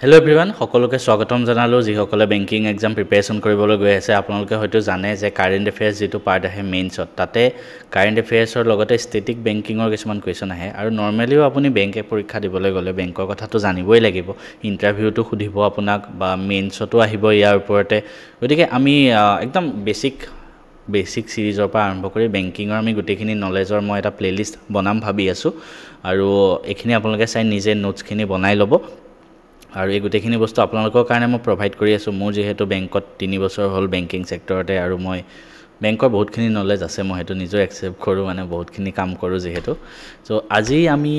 Hello everyone, সকলোকে স্বাগতম জনালো যিসকলে বেংকিং এক্সাম প্ৰিপাৰেচন কৰিবলৈ গৈ আছে আপোনালোকে হয়তো জানে যে কাৰেন্ট এফেয়াৰ্স যেটো পাৰ্ট আহে মেইনছত তাতে কাৰেন্ট এফেয়াৰ্সৰ লগতে ষ্টেটিক বেংকিংৰ কিছুমান কোৱেশ্চন আহে আৰু নৰমালিও আপুনি বেংকে পৰীক্ষা দিবলৈ গলে বেংকৰ কথাটো জানিবই লাগিব ইন্টাৰভিউটো খুদিব আপোনাক বা মেইনছতো আহিব ইয়াৰ ওপৰতে গতিকে আমি একদম বেসিক সিৰিজৰ পৰা আৰম্ভ কৰি বেংকিংৰ আমি গুটেখিনি নলেজৰ মই এটা প্লেলিষ্ট বনাম ভাবি আছো আৰু এখিনি আপোনালোকে চাই নিজে নোটছখিনি বনাই ল'ব আৰু এই গুটেখিনি বস্তু আপোনালোকৰ কাৰণে মই প্ৰভাইড কৰি আছো মোৰ যেহেতু বেংকত 3 বছৰ হ'ল বেংকিং সেক্টৰতে আৰু মই বেংকৰ বহুতখিনি নলেজ আছে মই হেতু নিজৰ একসেপ্ট কৰো মানে বহুতখিনি কাম কৰো যেহেতু সো আজি আমি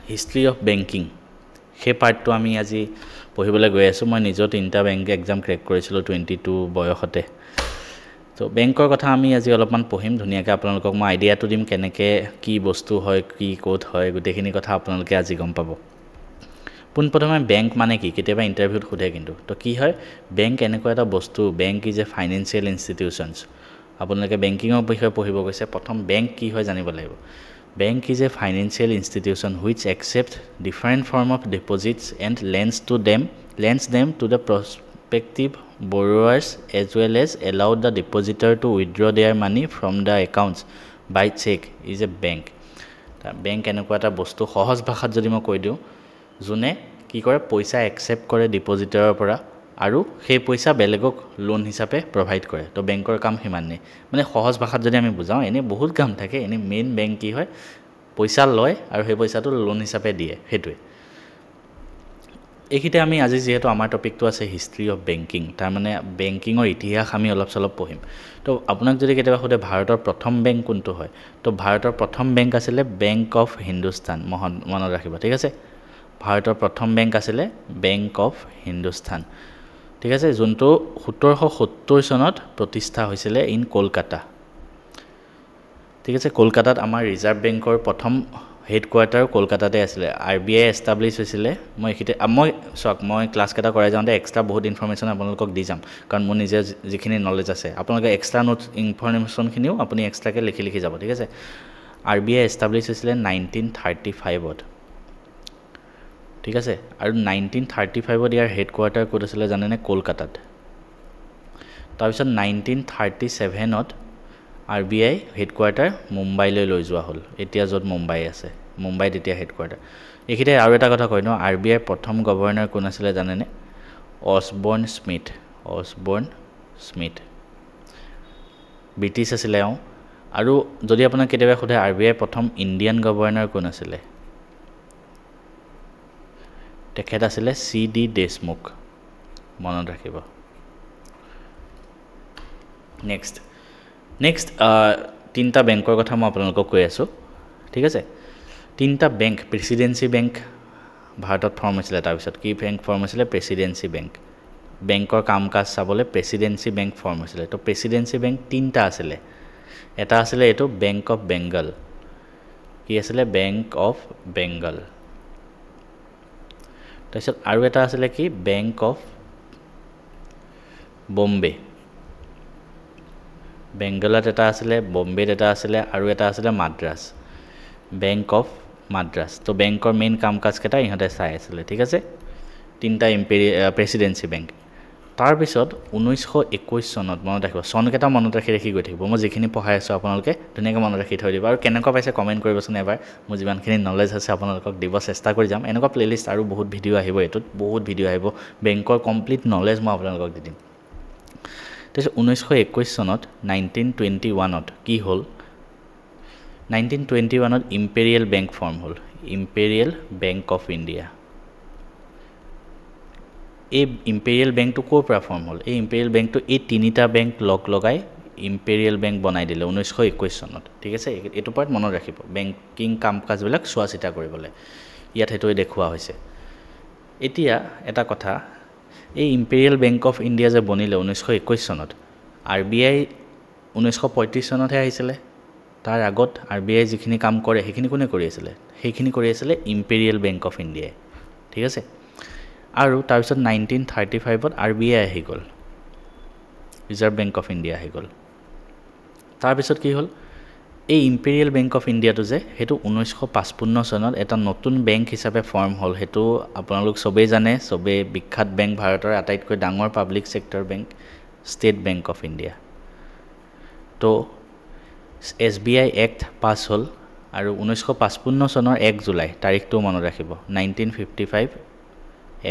হিষ্টৰী অফ বেংকিং হে পাৰ্টটো আমি আজি পঢ়িবলৈ গৈ আছো মই নিজৰ 3টা বেংক এক্সাম ক্ৰেক কৰিছিলো 22 বয়সতে তো বেংকৰ কথা আমি আজি অলপমান পঢ়িম ধুনিয়াকৈ আপোনালোকক মই আইডিয়াটো দিম কেনেকৈ কি বস্তু হয় কি কোড হয় গুটেখিনি কথা আপোনালোকে আজি গম পাব পোনপ্ৰথমে বেংক মানে কি কেতিয়াবা ইন্টাৰভিউত খুদে কিন্তু তো কি হয় বেংক এনেকুৱা এটা বস্তু বেংক ইজ এ ফাইনান্সিয়েল ইনষ্টিটিউশনছ আপোনালোকে বেংকিংৰ বিষয়ে পঢ়িব গৈছে প্ৰথম বেংক কি হয় জানিব লাগিব bank is a financial institution which accept different form of deposits and lends them to the prospective borrowers as well as allow the depositor to withdraw their money from the accounts by check is a bank bank এনেকুৱা এটা বস্তু সহজ ভাষাত যদি মই কৈ দিও জুনে কি কৰে পইচা একসেপ্ট কৰে ডিপোজিটৰৰ পৰা আৰু সেই পইচা বেলেগক লোন হিচাপে প্ৰভাইড কৰে তো বেংকৰ কাম হিমাননে মানে সহজ ভাষাত যদি আমি বুজাও এনে বহুত কাম থাকে এনে মেইন বেংক কি হয় পইচা লয় আৰু সেই পইচাটো লোন হিচাপে দিয়ে হেতুৱে একিতে আমি আজি যেহেতু আমাৰ টপিকটো আছে হিষ্টৰী অফ বেংকিং তাৰ মানে বেংকিংৰ ইতিহাস আমি অলপ চলপ পঢ়িম তো আপোনাক যদি কেতিয়াবা খুদে ভাৰতৰ প্ৰথম বেংক কোনটো হয় তো ভাৰতৰ প্ৰথম বেংক আছিল বেংক অফ হিন্দুস্তান মনত ৰাখিব ঠিক আছে ভাৰতৰ প্ৰথম বেংক আছিল বেংক অফ হিন্দুস্তান ঠিক আছে যোনটো 1770 চনত প্ৰতিষ্ঠা হৈছিল ইন কলকাতা ঠিক আছে কলকাতাত আমাৰ ৰিজাৰ্ভ বেংকৰ প্ৰথম হেডকোৱাৰ্টাৰ কলকাতাতে আছিল আৰবিআই এষ্টাবলিশ হৈছিল মই ক্লাছ কেটা কৰাই যাওঁতে এক্সট্ৰা বহুত ইনফৰমেশন আপোনালোকক দি যাম কাৰণ মোৰ নিজে যিখিনি নলেজ আছে আপোনালোকে এক্সট্ৰা নোট ইনফৰমেশনখিনিও আপুনি এক্সট্ৰাকে লিখি যাব ঠিক আছে আৰবিআই এষ্টাবলিশ হৈছিল 1935 ত ঠিক আছে আৰু 1935 ত ইয়াৰ হেডকোৱাৰ্টাৰ কোড আছিল জানেনে কলকাতাত তাৰপিছত 1937 ত আৰবিআই হেডকোৱাৰ্টাৰ মুম্বাইলৈ লৈ যোৱা হ'ল এতিয়া যত মুম্বাই আছে মুম্বাইত এতিয়া হেডকোৱাৰ্টাৰ এখিতে আৰু এটা কথা কই ন আৰবিআই প্ৰথম গভৰ্ণৰ কোন আছিল জানেনে অসবৰ্ন স্মিথ ব্ৰিটিছ আছিল আৰু যদি আপোনাক কেতিয়াবা খুদে আৰবিআই প্ৰথম ইণ্ডিয়ান গভৰ্ণৰ কোন আছিল তেখেত আছিল সিডি দেশমুখ মনত ৰাখিব নেক্সট তিনটা বেংকৰ কথা মই আপোনালোকক কৈ আছো ঠিক আছে তিনটা বেংক প্ৰেসিডেন্সি বেংক ভাৰতত ফৰ্ম হৈছিল তাৰ পিছত কি বেংক ফৰ্ম হৈছিল প্ৰেসিডেন্সি বেংক বেংকৰ কামকাজ চাবলে প্ৰেসিডেন্সি বেংক ফৰ্ম হৈছিল তো প্ৰেসিডেন্সি বেংক তিনটা আছিল এটা আছিল এটো বেংক অফ বেংগল কি আছিল বেংক অফ বেংগল তাৰপিছত আৰু এটা আছিল কি বেংক অফ বম্বে বেংগলত এটা আছিল বম্বেত এটা আছিল আৰু এটা আছিল মাদ্ৰাজ বেংক অফ মাদ্ৰাজ তো বেংকৰ মেইন কামকাজ কেটা ইহঁতে চাই আছিল ঠিক আছে তিনটা প্ৰেসিডেন্সি বেংক তাৰ পিছত 1921 চনত মনত ৰাখিব চন কেটা মনত ৰাখি গৈ থাকিব মই যিখিনি পঢ়াই আছো আপোনালোকে ধুনীয়াকৈ মনত ৰাখি থৈ দিব আৰু কেনেকুৱা পাইছে কমেন্ট কৰিবচোন এবাৰ মোৰ যিমানখিনি নলেজ আছে আপোনালোকক দিব চেষ্টা কৰি যাম এনেকুৱা প্লেলিষ্ট আৰু বহুত ভিডিও আহিব এটোত বহুত ভিডিও আহিব বেংকৰ কমপ্লিট নলেজ মই আপোনালোকক দি দিম তাৰপিছত 1921 চনত 1921 ত কি হ'ল 1921 ত ইম্পেৰিয়েল বেংক ফৰ্ম হ'ল ইম্পেৰিয়েল বেংক অফ ইণ্ডিয়া এই ইম্পেৰিয়েল বেংকটো কোৰ পৰা ফৰ্ম হ'ল এই ইম্পেৰিয়েল বেংকটো এই তিনিটা বেংক লগাই ইম্পেৰিয়েল বেংক বনাই দিলে 1921 চনত ঠিক আছে এটো পাৰ্ট মনত ৰাখিব বেংকিং কামকাজবিলাক চোৱা চিতা কৰিবলৈ ইয়াত হেতু দেখুৱা হৈছে এতিয়া এটা কথা এই ইম্পেৰিয়েল বেংক অফ ইণ্ডিয়া যে বনিলে 1921 চনত আৰবিআই 1935 চনতহে আহিছিল তাৰ আগত আৰবিআই যিখিনি কাম কৰে সেইখিনি কোনে কৰি আছিল সেইখিনি কৰি আছিল ইম্পেৰিয়েল বেংক অফ ইণ্ডিয়া ঠিক আছে আৰু তাৰ পিছত 1935 ত আৰবিআই আহি গল ৰিজাৰ্ভ বেংক অফ ইণ্ডিয়া আহি গল তাৰ পিছত কি হ'ল এই ইম্পেৰিয়েল বেংক অফ ইণ্ডিয়াটো যে সেইটো 1955 চনত এটা নতুন বেংক হিচাপে ফৰ্ম হ'ল সেইটো আপোনালোক সবেই জানে সবেই বিখ্যাত বেংক ভাৰতৰ আটাইতকৈ ডাঙৰ public sector bank state bank of India তো SBI এক্ট পাছ হ'ল আৰু 1955 চনৰ 1 জুলাই তাৰিখটো মনত ৰাখিব 1955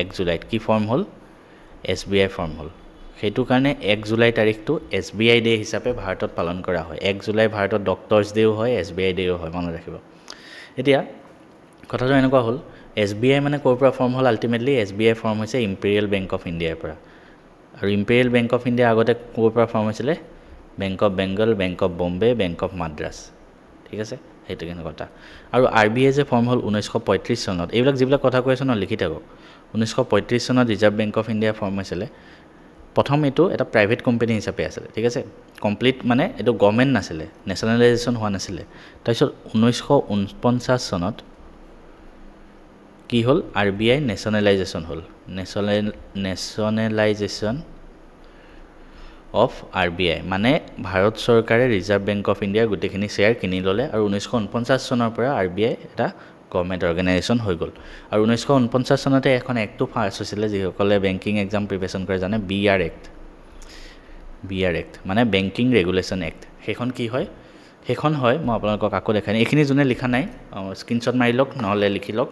1 জুলাইত কি ফৰ্ম হ'ল SBI ফৰ্ম হ'ল সেইটো কাৰণে 1 জুলাই তাৰিখটো SBI ডে হিচাপে ভাৰতত পালন কৰা হয় 1 জুলাই ভাৰতত ডক্টৰছ ডেও হয় SBI ডেও হয় মনত ৰাখিব এতিয়া কথাটো এনেকুৱা হ'ল SBI মানে ক'ৰ পৰা ফৰ্ম হ'ল আলটিমেটলি SBI ফৰ্ম হৈছে ইম্পেৰিয়েল বেংক অফ ইণ্ডিয়াৰ পৰা আৰু ইম্পেৰিয়েল বেংক অফ ইণ্ডিয়া আগতে ক'ৰ পৰা ফৰ্ম হৈছিলে bank of Bengal bank of Bombay bank of Madras ঠিক আছে সেইটো কেনে কথা আৰু RBI যে ফৰ্ম হ'ল 1935 চনত এইবিলাক যিবিলাক কথা কৈ আছো ন লিখি থাকক 1935 চনত reserve bank of India form হৈছিলে প্ৰথম এটো এটা প্ৰাইভেট কোম্পানী হিচাপে আছিল ঠিক আছে কমপ্লিট মানে এটো গভৰ্নমেন্ট নাছিলে নেশনালাইজেশন হোৱা নাছিলে তাৰপিছত 1949 চনত কি হ'ল RBI নেশনালাইজেশন হ'ল নেশনালাইজেশন অফ RBI মানে ভাৰত চৰকাৰে ৰিজাৰ্ভ বেংক অফ ইণ্ডিয়াৰ গোটেইখিনি শেয়াৰ কিনি ল'লে আৰু 1949 চনৰ পৰা RBI এটা গভৰ্নমেন্ট অৰ্গানাইজেশন হৈ গ'ল আৰু 1949 চনতে এখন এক্টটো পাছ হৈছিলে যিসকলে বেংকিং এক্সাম প্ৰিপাৰেচন কৰে জানে BR এক্ট মানে বেংকিং ৰেগুলেশন এক্ট সেইখন কি হয় সেইখন হয় মই আপোনালোকক আকৌ দেখাই এইখিনি যোনে লিখা নাই স্ক্ৰিনশ্বট মাৰি লওক নহলে লিখি লওক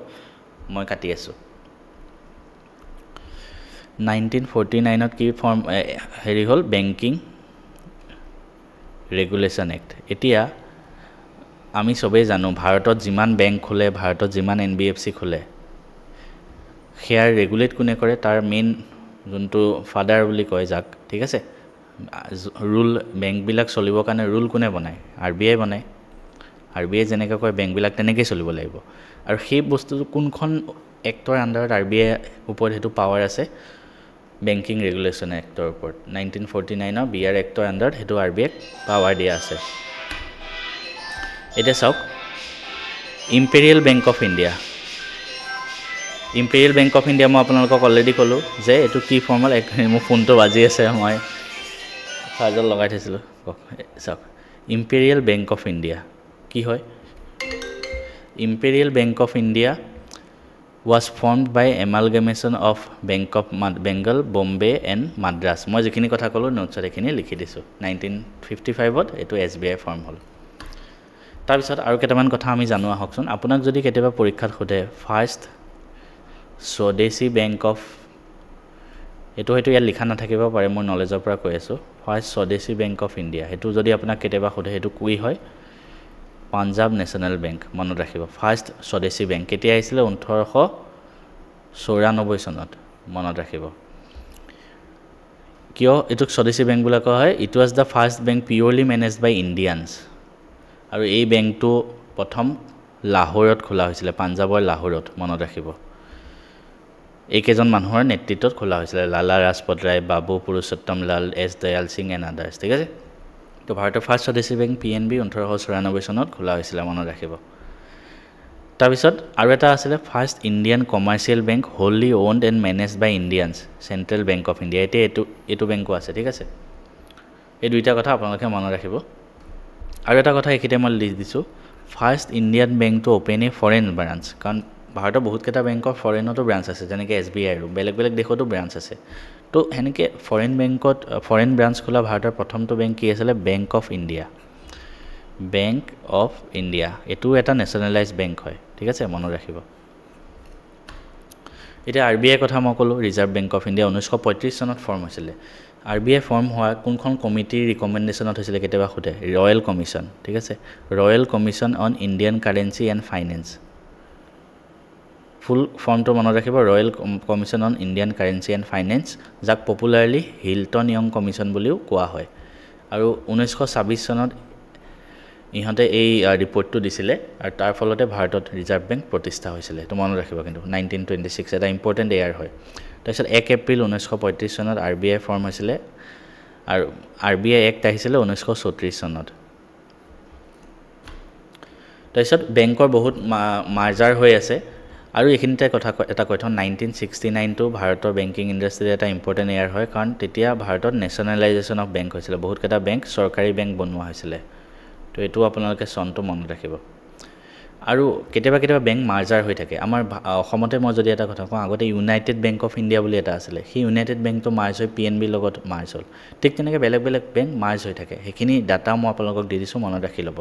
মই কাটি আছো 1949 ত কি ফৰ্ম হেৰি হ'ল বেংকিং ৰেগুলেশন এক্ট এতিয়া আমি সবেই জানো ভাৰতত যিমান বেংক খোলে ভাৰতত যিমান NBFC খোলে শেয়াৰ ৰেগুলেট কোনে কৰে তাৰ মেইন যোনটো ফাদাৰ বুলি কয় যাক ঠিক আছে ৰুল বেংক বিলাক চলিবৰ কাৰণে ৰুল কোনে বনায় RBI বনায় RBI যেনেকৈ কয় বেংক বিলাক তেনেকৈ চলিব লাগিব আৰু সেই বস্তুটো কোনখন এক্টৰ আন্ডাৰত RBI ওপৰত হেতু পাৱাৰ আছে বেংকিং ৰেগুলেশন এক্টৰ ওপৰত 1949 ৰ BR এক্টৰ আন্ডাৰত হেতু RBI পাৱাৰ দিয়া আছে এটা চাওক ইম্পেৰিয়েল বেংক অফ ইণ্ডিয়া মই আপোনালোকক অলৰেডি ক'লো যে এটো কি ফৰ্মাল মোৰ ফোনটো বাজি আছে মই চাৰ্জাৰ লগাই থৈছিলো চাওক ইম্পেৰিয়েল বেংক অফ ইণ্ডিয়া কি হয় imperial bank of India was formed by amalgamation of Bank of Bengal, Bombay and Madras. মই যিখিনি কথা ক'লো নোটছত এখিনি লিখি দিছো 1955 ত এটো SBI ফৰ্ম হ'ল তাৰ পিছত আৰু কেইটামান কথা আমি জানো আহকচোন আপোনাক যদি কেতিয়াবা পৰীক্ষাত সোধে ফাৰ্স্ট স্বদেশী বেংক অফ এটো হয়তো ইয়াত লিখা নাথাকিব পাৰে মোৰ নলেজৰ পৰা কৈ আছো ফাৰ্স্ট স্বদেশী বেংক অফ ইণ্ডিয়া হেতু যদি আপোনাক কেতিয়াবা সোধে হেতু কি হয় পাঞ্জাব নেশনাল বেংক মনত ৰাখিব ফাৰ্স্ট স্বদেশী বেংক কেতিয়া আহিছিল 1994 চনত মনত ৰাখিব কিয় এটুক স্বদেশী বেংক বুলি কোৱা হয় it was the first bank purely managed by Indians আৰু এই বেংকটো প্ৰথম লাহোৰত খোলা হৈছিল পাঞ্জাবৰ লাহোৰত মনত ৰাখিব এইকেজন মানুহৰ নেতৃত্বত খোলা হৈছিল লালা ৰাজপথ ৰায় বাবু পুৰুষোত্তম লাল S দয়াল সিং এণ্ড আদাৰ্স ঠিক আছে তো ভাৰতৰ ফাৰ্স্ট স্বদেশী বেংক PNB 1894 চনত খোলা হৈছিল মনত ৰাখিব তাৰ পিছত আৰু এটা আছিল first Indian commercial bank wholly owned and managed by Indians central bank of India এটো বেংকো আছে ঠিক আছে এই দুইটা কথা আপোনালোকে মনত ৰাখিব আৰু এটা কথা এখিতে মই লিখি দিছো first Indian bank to open A foreign branch কাৰণ ভাৰতৰ বহুত কেইটা বেংকৰ ফৰেনতো ব্ৰাঞ্চ আছে যেনেকৈ SBI আৰু বেলেগ দেশতো ব্ৰাঞ্চ আছে তো হেনেকে ফৰেন বেংকত ফৰেন ব্ৰাঞ্চ খোলা ভাৰতৰ প্ৰথমটো বেংক কি আছিল বেংক অফ ইণ্ডিয়া এটো এটা নেশনালাইজ বেংক হয় ঠিক আছে মনত ৰাখিব এটা RBI কথা মই ক'লো ৰিজাৰ্ভ বেংক অফ ইণ্ডিয়া 1935 চনত ফৰ্ম হৈছিল RBI ফৰ্ম হোৱা কোনখন কমিটিৰ ৰিকমেন্ডেশনত হৈছিল কেতিয়াবা খুদে ৰয়েল কমিশন ঠিক আছে royal commission on Indian currency and finance full ফৰ্মটো মনত ৰাখিব royal commission on Indian currency and finance যাক পপুলাৰলি হিলটন ইয়ং কমিশন বুলিও কোৱা হয় আৰু 1926 চনত ইহঁতে এই ৰিপৰ্টটো দিছিলে আৰু তাৰ ফলতে ভাৰতত ৰিজাৰ্ভ বেংক প্ৰতিষ্ঠা হৈছিল তো মনত ৰাখিব কিন্তু 1926 এটা ইম্পৰ্টেন্ট ইয়াৰ হয় তাৰপিছত 1 এপ্ৰিল 1935 চনত RBI ফৰ্ম হৈছিল আৰু RBI এক্ট আহিছিল 1934 চনত তাৰপিছত বেংকৰ বহুত মাৰ্জাৰ হৈ আছে আৰু এইখিনিতে কথা এটা কৈ থওঁ 1969 টো ভাৰতৰ বেংকিং ইণ্ডাষ্ট্ৰিৰ এটা ইম্পৰ্টেন্ট ইয়াৰ হয় কাৰণ তেতিয়া ভাৰতত নেশনালাইজেশন অফ বেংক হৈছিল বহুত কেইটা বেংক চৰকাৰী বেংক বনোৱা হৈছিল তো এইটো আপোনালোকে চনটো মনত ৰাখিব আৰু কেতিয়াবা কেতিয়াবা বেংক মাৰ্জাৰ হৈ থাকে আমাৰ অসমতে মই যদি এটা কথা কওঁ আগতে ইউনাইটেড বেংক অফ ইণ্ডিয়া বুলি এটা আছিলে সেই ইউনাইটেড বেংকটো মাৰ্জ হৈ PNB লগত মাৰ্জ হ'ল ঠিক তেনেকৈ বেলেগ বেলেগ বেংক মাৰ্জ হৈ থাকে সেইখিনি ডাটা মই আপোনালোকক দি দিছোঁ মনত ৰাখি ল'ব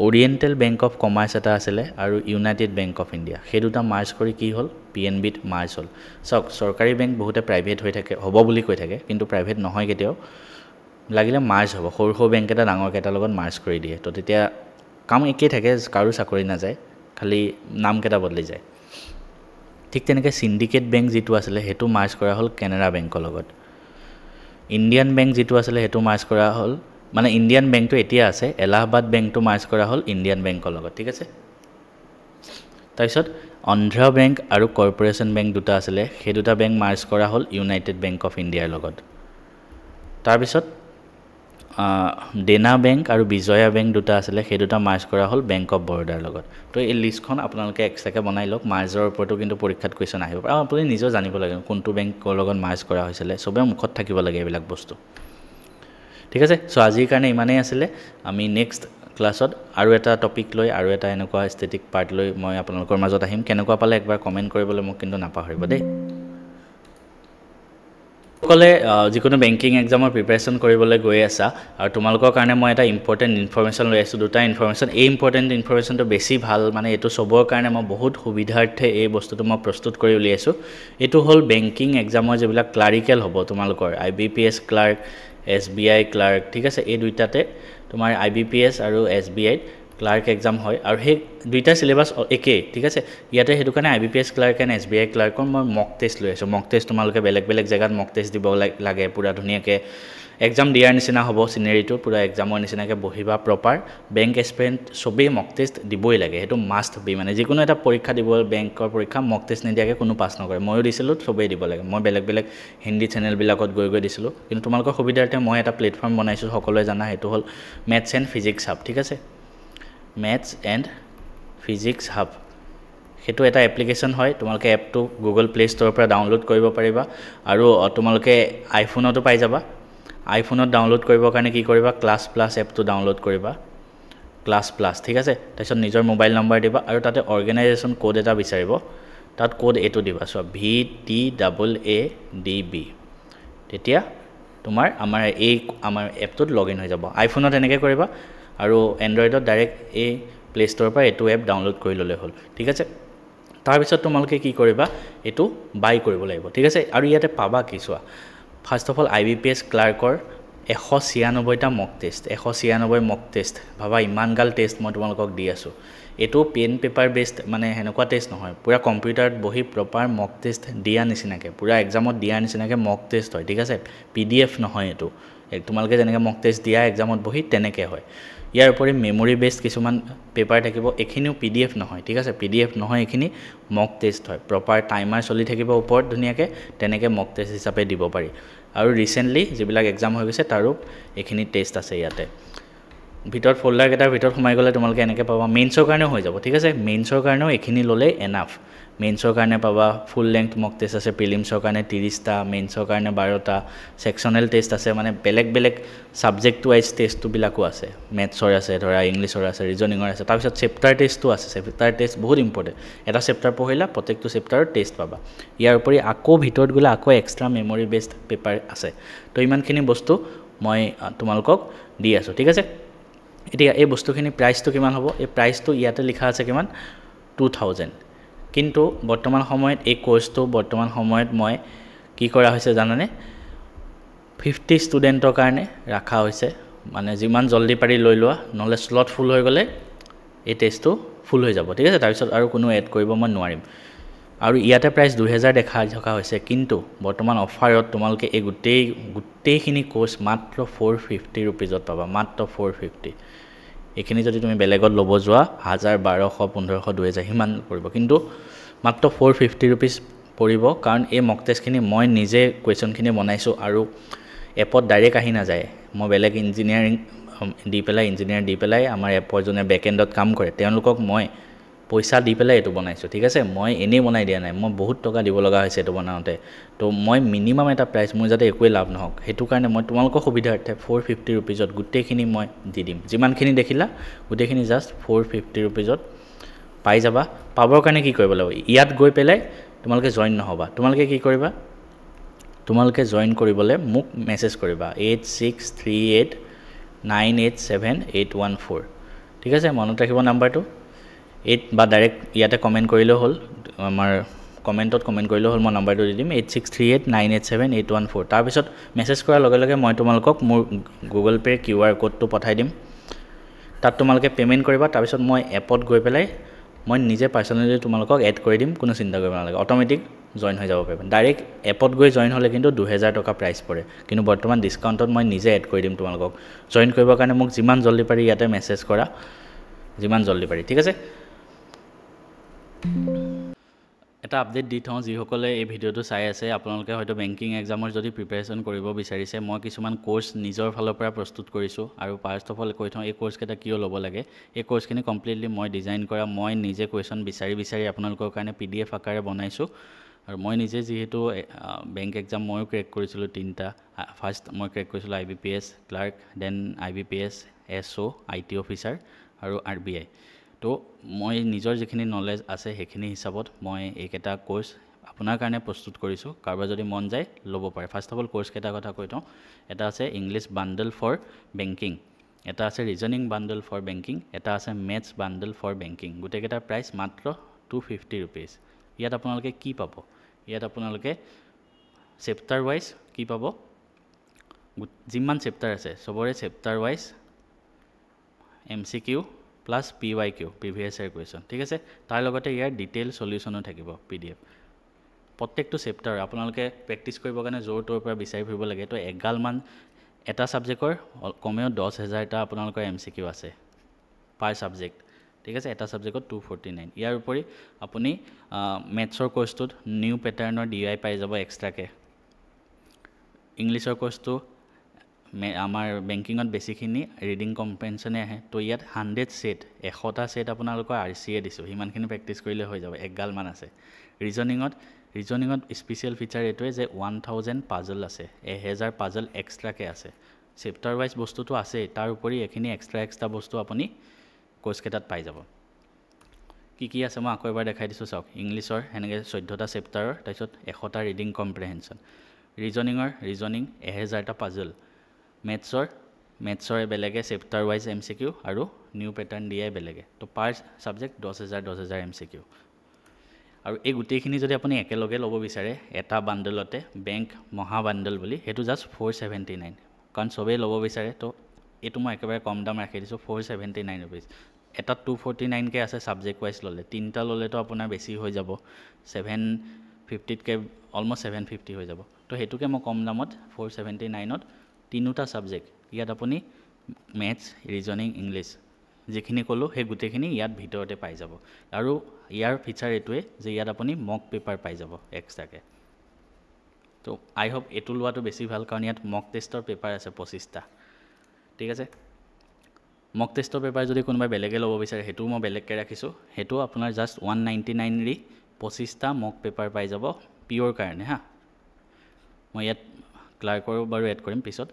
ওৰিয়েণ্টেল বেংক অফ কমাৰ্চ এটা আছিলে আৰু ইউনাইটেড বেংক অফ ইণ্ডিয়া সেই দুটা মাৰ্জ কৰি কি হ'ল PNBত মাৰ্জ হ'ল চাওক চৰকাৰী বেংক বহুতে প্ৰাইভেট হৈ থাকে হ'ব বুলি কৈ থাকে কিন্তু প্ৰাইভেট নহয় কেতিয়াও লাগিলে মাৰ্জ হ'ব সৰু সৰু বেংক এটা ডাঙৰ কেইটাৰ লগত মাৰ্জ কৰি দিয়ে তো তেতিয়া কাম একেই থাকে কাৰো চাকৰি নাযায় খালি নামকেইটা বদলি যায় ঠিক তেনেকৈ সিন্ডিকেট বেংক যিটো আছিলে সেইটো মাৰ্জ কৰা হ'ল কেনেৰা বেংকৰ লগত ইণ্ডিয়ান বেংক যিটো আছিলে সেইটো মাৰ্জ কৰা হ'ল মানে ইণ্ডিয়ান বেংকটো এতিয়া আছে এলাহাবাদ বেংকটো মাৰ্জ কৰা হ'ল ইণ্ডিয়ান বেংকৰ লগত ঠিক আছে তাৰপিছত অন্ধ্ৰ বেংক আৰু কৰ্পোৰেশ্যন বেংক দুটা আছিলে সেই দুটা বেংক মাৰ্জ কৰা হ'ল ইউনাইটেড বেংক অফ ইণ্ডিয়াৰ লগত তাৰপিছত দেনা বেংক আৰু বিজয়া বেংক দুটা আছিলে সেই দুটা মাৰ্জ কৰা হ'ল বেংক অফ বৰোদাৰ লগত তো এই লিষ্টখন আপোনালোকে এক্সট্ৰাকৈ বনাই লওক মাৰ্জৰ ওপৰতো কিন্তু পৰীক্ষাত কুৱেশ্যন আহিব আৰু আপুনি নিজেও জানিব লাগে কোনটো বেংকৰ লগত মাৰ্জ কৰা হৈছিলে চবে মুখত থাকিব লাগে এইবিলাক বস্তু ঠিক আছে চ' আজিৰ কাৰণে ইমানেই আছিলে আমি নেক্সট ক্লাছত আৰু এটা টপিক লৈ আৰু এটা এনেকুৱা ষ্টেটিক পাৰ্ট লৈ মই আপোনালোকৰ মাজত আহিম কেনেকুৱা পালে একবাৰ কমেণ্ট কৰিবলৈ মোক কিন্তু নাপাহৰিব দেই সকলে যিকোনো বেংকিং এক্সামৰ প্ৰিপাৰেশ্যন কৰিবলৈ গৈ আছা আৰু তোমালোকৰ কাৰণে মই এটা ইম্পৰ্টেণ্ট ইনফৰমেশ্যন লৈ আছোঁ দুটা ইনফৰমেশ্যন এই ইম্পৰ্টেণ্ট ইনফৰমেশ্যনটো বেছি ভাল মানে এইটো চবৰ কাৰণে মই বহুত সুবিধাৰ্থে এই বস্তুটো মই প্ৰস্তুত কৰি উলিয়াইছোঁ এইটো হ'ল বেংকিং এক্সামৰ যিবিলাক ক্লাৰিকেল হ'ব তোমালোকৰ IBPS ক্লাৰ্ক SBI ক্লাৰ্ক ঠিক আছে এই দুইটাতে তোমাৰ IBPS আৰু SBI ক্লাৰ্ক এক্সাম হয় আৰু সেই দুইটা সিলেবাস একেই ঠিক আছে ইয়াতে সেইটো কাৰণে IBPS ক্লাৰ্ক এণ্ড SBI ক্লাৰ্কৰ মই মক টেষ্ট লৈ আছোঁ মক টেষ্ট তোমালোকে বেলেগ বেলেগ জেগাত মক টেষ্ট দিব লাগে পুৰা ধুনীয়াকৈ এক্সাম দিয়াৰ নিচিনা হ'ব চিনেৰিটো পুৰা এক্সামৰ নিচিনাকৈ বহিবা প্ৰপাৰ বেংক এক্সপেৰিয়েঞ্চ চবেই মক টেষ্ট দিবই লাগে সেইটো মাষ্ট বি মানে যিকোনো এটা পৰীক্ষা দিব বেংকৰ পৰীক্ষা মক টেষ্ট নিদিয়াকৈ কোনো পাছ নকৰে ময়ো দিছিলোঁ চবেই দিব লাগে মই বেলেগ বেলেগ হিন্দী চেনেলবিলাকত গৈ দিছিলোঁ কিন্তু তোমালোকৰ সুবিধাৰ্থে মই এটা প্লেটফৰ্ম বনাইছোঁ সকলোৱে জানা সেইটো হ'ল মেথছ এণ্ড ফিজিক্স হাব ঠিক আছে মেথছ এণ্ড ফিজিক্স হাব সেইটো এটা এপ্লিকেশ্যন হয় তোমালোকে এপটো গুগল প্লে ষ্ট'ৰৰ পৰা ডাউনলোড কৰিব পাৰিবা আৰু তোমালোকে আইফোনতো পাই যাবা আইফোনত ডাউনলোড কৰিবৰ কাৰণে কি কৰিবা ক্লাছ প্লাছ এপটো ডাউনলোড কৰিবা ক্লাছ প্লাছ ঠিক আছে তাৰপিছত নিজৰ মোবাইল নম্বৰ দিবা আৰু তাতে অৰ্গেনাইজেশ্যন কোড এটা বিচাৰিব তাত কোড এইটো দিবা চ' VTAADB তেতিয়া তোমাৰ আমাৰ এপটোত লগ ইন হৈ যাব আইফোনত এনেকৈ কৰিবা আৰু এণ্ড্ৰইডত ডাইৰেক্ট এই প্লে ষ্ট'ৰৰ পৰা এইটো এপ ডাউনলোড কৰি ল'লে হ'ল ঠিক আছে তাৰপিছত তোমালোকে কি কৰিবা এইটো বাই কৰিব লাগিব ঠিক আছে আৰু ইয়াতে পাবা কি চোৱা ফাৰ্ষ্ট অফ অল IBPS ক্লাৰ্কৰ 196টা মক টেষ্ট 196 মক টেষ্ট ভাবা ইমানগাল টেষ্ট মই তোমালোকক দি আছোঁ এইটো পেন পেপাৰ বেছড মানে সেনেকুৱা টেষ্ট নহয় পুৰা কম্পিউটাৰত বহি প্ৰপাৰ মক টেষ্ট দিয়া নিচিনাকৈ পুৰা এক্সামত দিয়াৰ নিচিনাকৈ মক টেষ্ট হয় ঠিক আছে PDF নহয় এইটো তোমালোকে যেনেকৈ মক টেষ্ট দিয়া এক্সামত বহি তেনেকৈ হয় ইয়াৰ উপৰি মেমৰি বেছড কিছুমান পেপাৰ থাকিব এইখিনিও PDF নহয় ঠিক আছে PDF নহয় এইখিনি মক টেষ্ট হয় প্ৰপাৰ টাইমাৰ চলি থাকিব ওপৰত ধুনীয়াকৈ তেনেকৈ মক টেষ্ট হিচাপে দিব পাৰি আৰু ৰিচেণ্টলি যিবিলাক এক্সাম হৈ গৈছে তাৰো এইখিনি টেষ্ট আছে ইয়াতে ভিতৰত ফোল্ডাৰকেইটাৰ ভিতৰত সোমাই গ'লে তোমালোকে এনেকৈ পাবা মেইনছৰ কাৰণেও হৈ যাব ঠিক আছে মেইনছৰ কাৰণেও এইখিনি ল'লেই এনাফ মেইনছৰ কাৰণে পাবা ফুল লেংথ মক টেষ্ট আছে প্ৰিলিমছৰ কাৰণে 30টা মেইনছৰ কাৰণে 12টা ছেকশ্যনেল টেষ্ট আছে মানে বেলেগ বেলেগ ছাবজেক্ট ৱাইজ টেষ্টবিলাকো আছে মেথছৰ আছে ধৰা ইংলিছৰ আছে ৰিজনিঙৰ আছে তাৰপিছত চেপ্টাৰ টেষ্টটো আছে চেপ্টাৰ টেষ্ট বহুত ইম্পৰ্টেণ্ট এটা চেপ্টাৰ পঢ়িলা প্ৰত্যেকটো চেপ্টাৰৰ টেষ্ট পাবা ইয়াৰ উপৰি আকৌ ভিতৰত গ'লে আকৌ এক্সট্ৰা মেমৰি বেছড পেপাৰ আছে তো ইমানখিনি বস্তু মই তোমালোকক দি আছোঁ ঠিক আছে এতিয়া এই বস্তুখিনি প্ৰাইচটো কিমান হ'ব এই প্ৰাইচটো ইয়াতে লিখা আছে কিমান 2000 কিন্তু বৰ্তমান সময়ত এই কোৰ্সটো বৰ্তমান সময়ত মই কি কৰা হৈছে জানানে 50 ষ্টুডেণ্টৰ কাৰণে ৰাখা হৈছে মানে যিমান জলদি পাৰি লৈ লোৱা নহলে স্লট ফুল হৈ গ'লে এই টেষ্টটো ফুল হৈ যাব ঠিক আছে তাৰপিছত আৰু কোনো এড কৰিব মই নোৱাৰিম আৰু ইয়াতে প্ৰাইস 2000 দেখা থকা হৈছে কিন্তু বৰ্তমান অফাৰত তোমালোকে এই গোটেইখিনি কোৰ্স মাত্ৰ 450 रुपीजত পাবা মাত্ৰ 450 এইখিনি যদি তুমি বেলেগত ল'ব যোৱা 1000 1200 1500 2000 হিমান পৰিব কিন্তু মাত্ৰ 450 रुपीज পৰিব কাৰণ এই মক টেষ্টখিনি মই নিজে কোৱেশ্চনখিনি বনাইছো আৰু এপত ডাইৰেক্ট আহি না যায় মই বেলেগ ইঞ্জিনিয়াৰিং ইঞ্জিনিয়াৰ দি পেলাই আমাৰ এপৰ জনে বেকএণ্ডত কাম কৰে তেওঁলোকক মই পইচা দি পেলাই এইটো বনাইছোঁ ঠিক আছে মই এনেই বনাই দিয়া নাই মই বহুত টকা দিব লগা হৈছে এইটো বনাওঁতে তো মই মিনিমাম এটা প্ৰাইচ মোৰ যাতে একোৱে লাভ নহওক সেইটো কাৰণে মই তোমালোকৰ সুবিধাৰ্থে 450 ৰুপিজত গোটেইখিনি মই দি দিম যিমানখিনি দেখিলা গোটেইখিনি জাষ্ট 450 ৰুপিজত পাই যাবা পাবৰ কাৰণে কি কৰিব লাগিব ইয়াত গৈ পেলাই তোমালোকে জইন নহবা তোমালোকে কি কৰিবা তোমালোকে জইন কৰিবলৈ মোক মেছেজ কৰিবা 8638987814 ঠিক আছে মনত ৰাখিব নাম্বাৰটো 8 বা ডাইৰেক্ট ইয়াতে কমেন্ট কৰিলে হ'ল আমাৰ কমেন্টত কমেন্ট কৰিলে হ'ল মই নাম্বাৰটো দি দিম 8638987814 তাৰ পিছত মেছেজ কৰাৰ লগে লগে মই তোমালোকক মোৰ গুগল পে কিউআৰ কোডটো পঠাই দিম তাত তোমালোকে পেমেন্ট কৰিবা তাৰ পিছত মই এপত গৈ পেলাই মই নিজে পাৰ্সোনালি তোমালোকক এড কৰি দিম কোনো চিন্তা কৰিব নালাগে অটোমেটিক জয়েন হৈ যাব পাৰিবা ডাইৰেক্ট এপত গৈ জয়েন হ'লে কিন্তু 2000 টকা প্ৰাইস পৰে কিন্তু বৰ্তমান ডিসকাউন্টত মই নিজে এড কৰি দিম তোমালোকক জয়েন কৰিবৰ কাৰণে মোক যিমান জলদি পাৰি ইয়াতে মেছেজ কৰা যিমান জলদি পাৰি ঠিক আছে এটা আপডেট দি থওঁ যিসকলে এই ভিডিওটো চাই আছে আপোনালোকে হয়তো বেংকিং এক্সামৰ যদি প্ৰিপাৰেচন কৰিব বিচাৰিছে মই কিছুমান কোৰ্স নিজৰ ফালৰ পৰা প্ৰস্তুত কৰিছো আৰু ফাৰ্স্ট অফ অল কৈ থওঁ এই কোৰ্স কেটা কিয় ল'ব লাগে এই কোৰ্সখিনি কমপ্লিটলি মই ডিজাইন কৰা মই নিজে কোৱেশ্চন বিচাৰি আপোনালোকৰ কাৰণে পিডিএফ আকাৰে বনাইছো আৰু মই নিজে যেহেতু বেংক এক্সাম ময়ো ক্ৰেক কৰিছিলো তিনটা ফাৰ্স্ট মই ক্ৰেক কৰিছিলো IBPS clerk then IBPS SO IT officer আৰু আৰবিআই তো মই নিজৰ যিখিনি নলেজ আছে সেইখিনি হিচাপত মই এইকেটা কোৰ্স আপোনাৰ কাৰণে প্ৰস্তুত কৰিছো কাৰোবাৰ যদি মন যায় ল'ব পাৰে ফাৰ্স্ট অফ অল কোৰ্স কেটা কথা কৈ থওঁ এটা আছে ইংলিশ বান্ডল ফৰ বেংকিং এটা আছে ৰিজনিং বান্ডল ফৰ বেংকিং এটা আছে মেথছ বান্ডল ফৰ বেংকিং গুটেকেটাৰ প্ৰাইস মাত্ৰ 250 रुपीस ইয়াত আপোনালোকে কি পাব ইয়াত আপোনালোকে চেপ্টাৰ ওয়াইজ কি পাব যিমান চেপ্টাৰ আছে সবৰে chapter wise MCQ plus PYQ previous year question ঠিক আছে তাৰ লগতে ইয়াৰ ডিটেইল সলিউশনো থাকিব পিডিএফ প্ৰত্যেকটো চেপ্টাৰ আপোনালোকে প্ৰেক্টিস কৰিবৰ কাৰণে জোৰ তোৰ পৰা বিচাৰি ফুৰিব লাগে তো এগাল মান এটা সাবজেক্টৰ কমেও 10000 টা আপোনালোকৰ এমসিকিউ আছে পাৰ সাবজেক্ট ঠিক আছে এটা সাবজেক্টত 249 ইয়াৰ উপৰি আপুনি মেথছৰ কোৰ্সটোত নিউ প্যাটাৰ্নৰ ডিআই পাই যাব এক্সট্ৰাকে ইংলিছৰ কোৰ্সটো আমাৰ বেংকিংত বেছিখিনি ৰিডিং কম্প্ৰেhensionে আহে তো ইয়াত 100 সেট 100টা সেট আপোনালোকৰ আৰসিএ দিছো হিমানখিনি প্ৰেক্টিস কৰিলে হৈ যাব একগাল মান আছে ৰিজনিংত স্পেশাল ফিচাৰ এটোৱে যে 1000 পাজল আছে 1000 পাজল এক্সট্ৰাকে আছে চেপ্টাৰ ওয়াইজ বস্তুটো আছে তাৰ উপৰি এখিনি এক্সট্ৰা বস্তু আপুনি কোৰ্স কেটাত পাই যাব কি আছে মই আকৌ এবাৰ দেখাই দিছো চাওক ইংলিছৰ হেনেকে 14টা চেপ্টাৰৰ তাৰপিছত 100টা ৰিডিং কম্প্ৰেhension ৰিজনিং 1000টা পাজল মেথছৰ বেলেগে চেপ্টাৰ ওয়াইজ এমসিকিউ আৰু নিউ প্যাটাৰ্ন ডিআই বেলেগে তো পাৰ সাবজেক্ট 10000 এমসিকিউ আৰু এই গুটেইখিনি যদি আপুনি একেলগে ল'ব বিচাৰে এটা বান্ডলতে বেংক মহা বান্ডল বুলি হেতু জাস্ট 479 কাৰণ সবে ল'ব বিচাৰে তো এটো মই একেবাৰে কম দাম ৰাখি দিছো 479 रुपीस এটা 249 কে আছে সাবজেক্ট ওয়াইজ ললে তিনটা ললে তো আপোনাৰ বেছি হৈ যাব 750 কে অলমোস্ট 750 হৈ যাব তো হেতুকে মই কম দামত 479 ত তিনটা সাবজেক্ট ইয়াত আপুনি মেথছ ৰিজনিং ইংলিশ যেখিনি কলো হে গুটেখিনি ইয়াত ভিতৰতে পাই যাব আৰু ইয়াৰ ফিচাৰ এটোৱে যে ইয়াত আপুনি মক পেপাৰ পাই যাব এক্সট্ৰাকে তো আই হোপ এটো লোৱাটো বেছি ভাল কাৰণ ইয়াত মক টেষ্টৰ পেপাৰ আছে 25টা ঠিক আছে মক টেষ্টৰ পেপাৰ যদি কোনোবা বেলেগে ল'ব বিচাৰে হেতু মই বেলেগকে ৰাখিছো হেতু আপোনাৰ জাস্ট 199 ৰি 25টা মক পেপাৰ পাই যাব পিওৰ কাৰণে হা মই ইয়াত ক্লাৰ্কৰ বাৰু এড কৰিম পিছত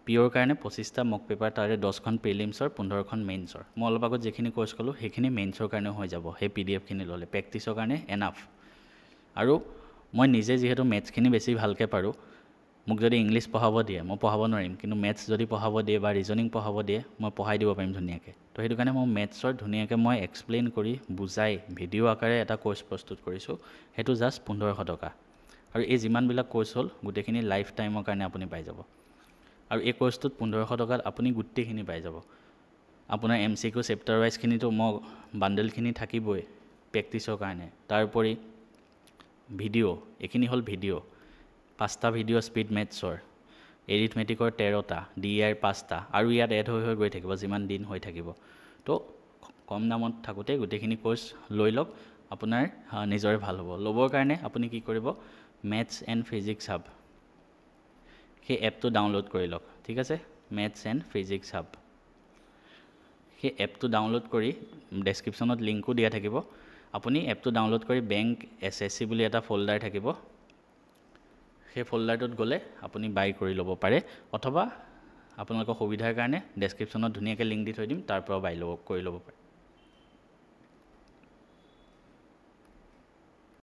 পিওৰ কাৰণে 25টা মক পেপাৰ তাৰে 10খন প্ৰিলিমছৰ 15খন মেইনছৰ মই অলপ আগত যেখিনি কোৰ্স কলো হেখিনি মেইনছৰ কাৰণে হৈ যাব হে পিডিএফ খিনি ললে প্ৰেক্টিছৰ কাৰণে এনাফ আৰু মই নিজে যেহেতু মেথছখিনি বেছি ভালকে পাৰো মোক যদি ইংলিশ পঢ়াব দিয়ে মই পঢ়াব নোৱাৰিম কিন্তু মেথছ যদি পঢ়াব দিয়ে বা ৰিজনিং পঢ়াব দিয়ে মই পঢ়াই দিব পাৰিম ধুনিয়াকে তো হেতু কাৰণে মই মেথছৰ ধুনিয়াকে মই এক্সপ্লেইন কৰি বুজাই ভিডিও আকাৰে এটা কোৰ্স প্ৰস্তুত কৰিছো হেতু জাস্ট 1500 টকা আৰু এই যিমান বিলাক কোৰ্স হল গুটেখিনি লাইফ টাইমৰ কাৰণে আপুনি পাই যাব আৰু এই কোৰ্সটোত 1500 টকাত আপুনি গুটেখিনি পাই যাব আপোনাৰ এমসিকিউ চেপ্টাৰ ওয়াইজ খিনি তো মই বান্ডল খিনি থাকিবই প্ৰেক্টিছৰ কাৰণে তাৰ উপৰি ভিডিও এখিনি হল ভিডিও 5টা ভিডিও স্পিড মেথছৰ এৰিথমেটিকৰ 13টা ডিআৰ 5টা আৰু ইয়াত এড হৈ গৈ থাকিব যিমান দিন হৈ থাকিব তো কম দামত থাকুতে গুটেখিনি কোৰ্স লৈ লওক আপোনাৰ নিজৰে ভাল হ'ব লবৰ কাৰণে আপুনি কি কৰিব মেথছ এণ্ড ফিজিক্স হাব সেই এপটো ডাউনলোড কৰি লওক ঠিক আছে মেথছ এণ্ড ফিজিক্স হাব সেই এপটো ডাউনলোড কৰি ডেছক্ৰিপশ্যনত লিংকো দিয়া থাকিব আপুনি এপটো ডাউনলোড কৰি বেংক SSC বুলি এটা ফোল্ডাৰ থাকিব সেই ফোল্ডাৰটোত গ'লে আপুনি বাই কৰি ল'ব পাৰে অথবা আপোনালোকৰ সুবিধাৰ কাৰণে ডেছক্ৰিপশ্যনত ধুনীয়াকৈ লিংক দি থৈ দিম তাৰ পৰা বাই কৰি ল'ব পাৰে